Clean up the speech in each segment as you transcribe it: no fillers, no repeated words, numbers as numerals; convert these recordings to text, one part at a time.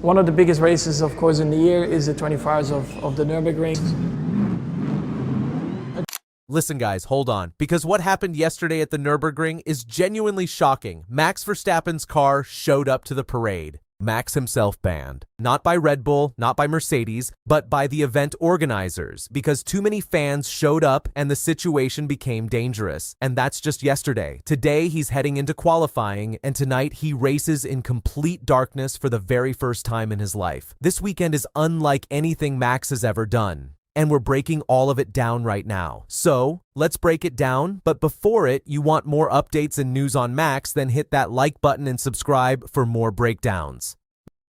One of the biggest races, of course, in the year is the 24 Hours of the Nürburgring. Listen, guys, hold on, because what happened yesterday at the Nürburgring is genuinely shocking. Max Verstappen's car showed up to the parade. Max himself banned. Not by Red Bull, not by Mercedes, but by the event organizers, because too many fans showed up and the situation became dangerous. And that's just yesterday. Today, he's heading into qualifying, and tonight he races in complete darkness for the very first time in his life. This weekend is unlike anything Max has ever done, and we're breaking all of it down right now. So, let's break it down, but before it, you want more updates and news on Max, then hit that like button and subscribe for more breakdowns.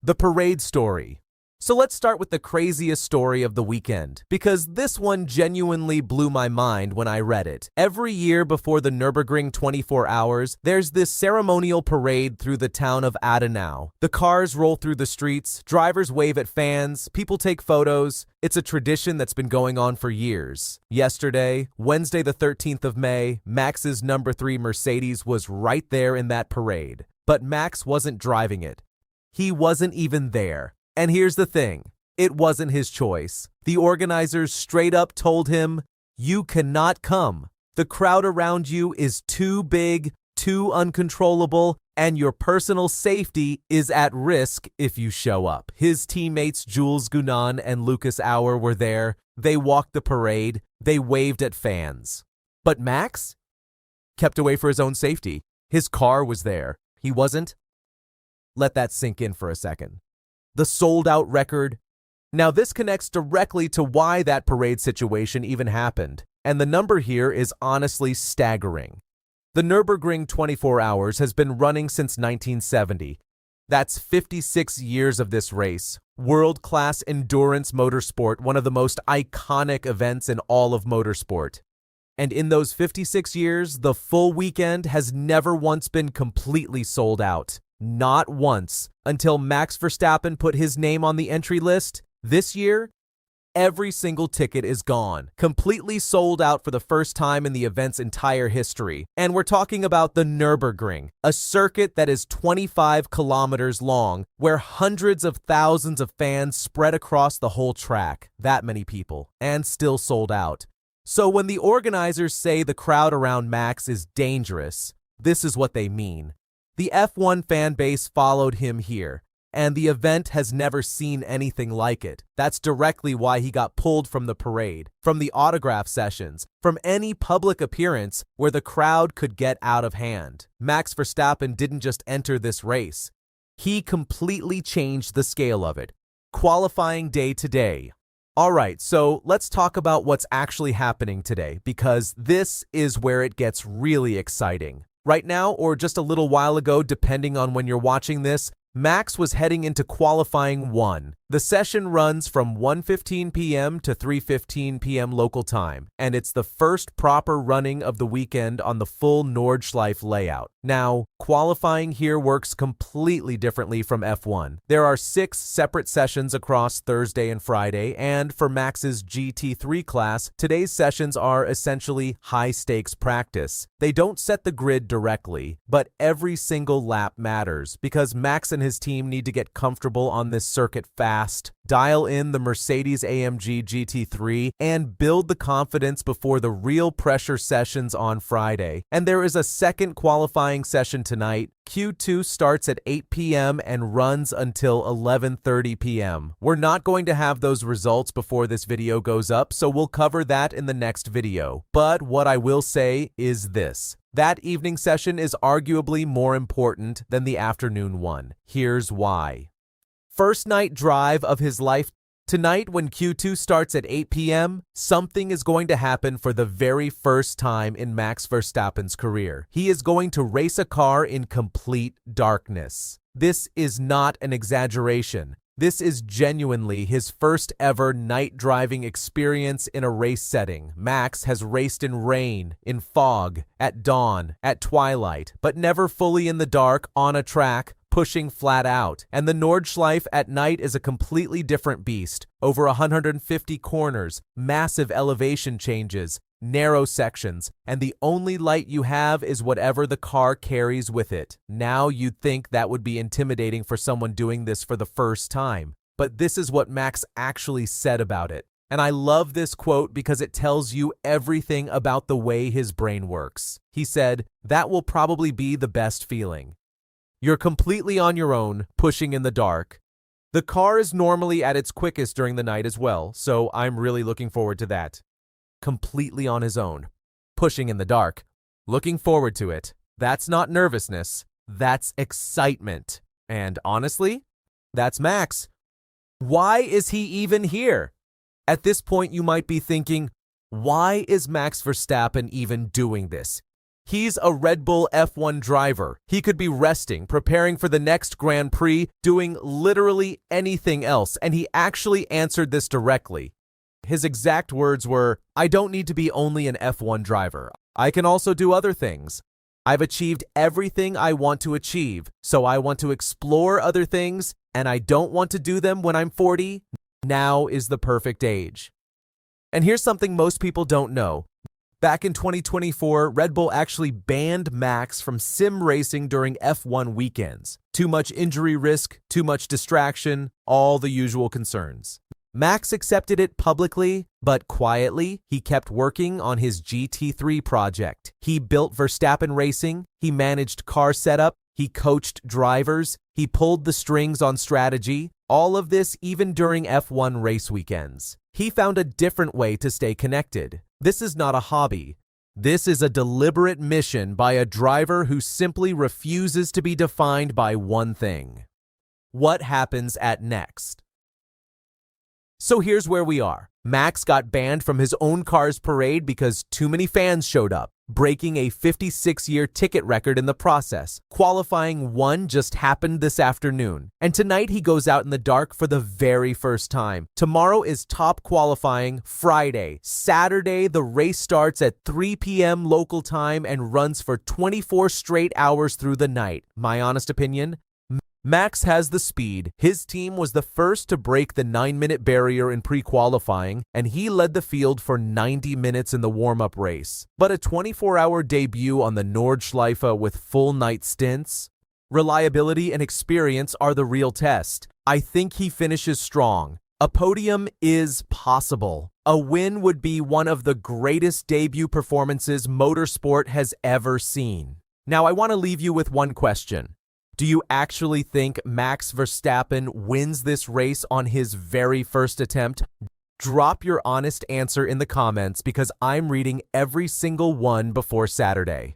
The parade story. So let's start with the craziest story of the weekend, because this one genuinely blew my mind when I read it. Every year before the Nürburgring 24 Hours, there's this ceremonial parade through the town of Adenau. The cars roll through the streets, drivers wave at fans, people take photos. It's a tradition that's been going on for years. Yesterday, Wednesday the 13th of May, Max's number 3 Mercedes was right there in that parade. But Max wasn't driving it. He wasn't even there. And here's the thing, it wasn't his choice. The organizers straight up told him, "You cannot come. The crowd around you is too big, too uncontrollable, and your personal safety is at risk if you show up." His teammates Jules Gounon and Lucas Auer were there. They walked the parade. They waved at fans. But Max kept away for his own safety. His car was there. He wasn't. Let that sink in for a second. The sold-out record. Now, this connects directly to why that parade situation even happened, and the number here is honestly staggering. The Nürburgring 24 Hours has been running since 1970. That's 56 years of this race. World-class endurance motorsport, one of the most iconic events in all of motorsport. And in those 56 years, the full weekend has never once been completely sold out. Not once, until Max Verstappen put his name on the entry list. This year, every single ticket is gone, completely sold out for the first time in the event's entire history. And we're talking about the Nürburgring, a circuit that is 25 kilometers long, where hundreds of thousands of fans spread across the whole track. That many people, and still sold out. So when the organizers say the crowd around Max is dangerous, this is what they mean. The F1 fan base followed him here, and the event has never seen anything like it. That's directly why he got pulled from the parade, from the autograph sessions, from any public appearance where the crowd could get out of hand. Max Verstappen didn't just enter this race. He completely changed the scale of it. Qualifying day to day. All right, so let's talk about what's actually happening today, because this is where it gets really exciting. Right now, or just a little while ago, depending on when you're watching this, Max was heading into qualifying 1. The session runs from 1:15 p.m. to 3:15 p.m. local time, and it's the first proper running of the weekend on the full Nordschleife layout. Now, qualifying here works completely differently from F1. There are 6 separate sessions across Thursday and Friday, and for Max's GT3 class, today's sessions are essentially high-stakes practice. They don't set the grid directly, but every single lap matters, because Max and his team need to get comfortable on this circuit fast, dial in the Mercedes-AMG GT3, and build the confidence before the real pressure sessions on Friday. And there is a second qualifying session tonight. Q2 starts at 8 p.m. and runs until 11:30 p.m. We're not going to have those results before this video goes up, so we'll cover that in the next video. But what I will say is this. That evening session is arguably more important than the afternoon one. Here's why. First night drive of his life. Tonight, when Q2 starts at 8 p.m., something is going to happen for the very first time in Max Verstappen's career. He is going to race a car in complete darkness. This is not an exaggeration. This is genuinely his first ever night driving experience in a race setting. Max has raced in rain, in fog, at dawn, at twilight, but never fully in the dark on a track, pushing flat out. And the Nordschleife at night is a completely different beast. Over 150 corners, massive elevation changes, narrow sections, and the only light you have is whatever the car carries with it. Now you'd think that would be intimidating for someone doing this for the first time, but this is what Max actually said about it. And I love this quote because it tells you everything about the way his brain works. He said, "That will probably be the best feeling. You're completely on your own, pushing in the dark. The car is normally at its quickest during the night as well, so I'm really looking forward to that. Completely on his own, pushing in the dark. Looking forward to it. That's not nervousness, that's excitement. And honestly, that's Max. Why is he even here?" At this point, you might be thinking, why is Max Verstappen even doing this? He's a Red Bull F1 driver. He could be resting, preparing for the next Grand Prix, doing literally anything else, and he actually answered this directly. His exact words were, "I don't need to be only an F1 driver. I can also do other things. I've achieved everything I want to achieve, so I want to explore other things, and I don't want to do them when I'm 40. Now is the perfect age." And here's something most people don't know. Back in 2024, Red Bull actually banned Max from sim racing during F1 weekends. Too much injury risk, too much distraction, all the usual concerns. Max accepted it publicly, but quietly, he kept working on his GT3 project. He built Verstappen Racing, he managed car setup, he coached drivers, he pulled the strings on strategy, all of this even during F1 race weekends. He found a different way to stay connected. This is not a hobby. This is a deliberate mission by a driver who simply refuses to be defined by one thing. What happens at next? So here's where we are. Max got banned from his own car's parade because too many fans showed up, breaking a 56-year ticket record in the process. Qualifying 1 just happened this afternoon, and tonight he goes out in the dark for the very first time. Tomorrow is top qualifying, Friday. Saturday, the race starts at 3 p.m. local time and runs for 24 straight hours through the night. My honest opinion? Max has the speed. His team was the first to break the 9-minute barrier in pre-qualifying, and he led the field for 90 minutes in the warm-up race. But a 24-hour debut on the Nordschleife with full night stints? Reliability and experience are the real test. I think he finishes strong. A podium is possible. A win would be one of the greatest debut performances motorsport has ever seen. Now, I want to leave you with one question. Do you actually think Max Verstappen wins this race on his very first attempt? Drop your honest answer in the comments because I'm reading every single one before Saturday.